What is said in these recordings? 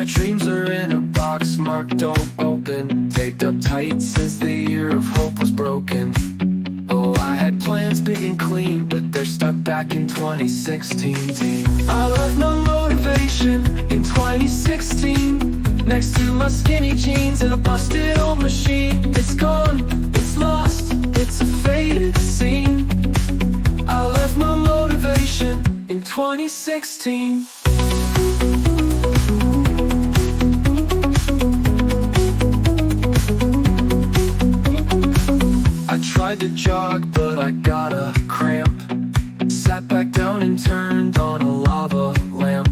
dreams are in a box marked don't open, taped up tight since the year of hope was broken. Oh, I had plans big and clean, but they're stuck back in 2016, team. I left my motivation in 2016 next to my skinny jeans and a busted old machine. It's gone, it's lost, it's a faded scene. I left my motivation in 2016. I tried to jog, but I got a cramp. Sat back down and turned on a lava lamp.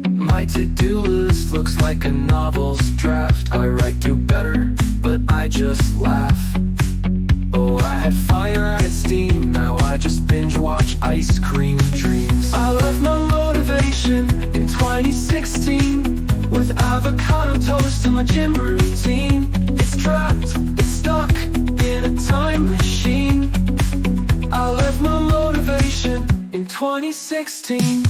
My to-do list looks like a novel's draft. I write do better, but I just laugh. Oh, I had fire, I had steam, now I just binge watch ice cream dreams. I left my motivation in 2016 with avocado toast in my gym routine. It's trapped, it's stuck in a time machine. I left my motivation in 2016.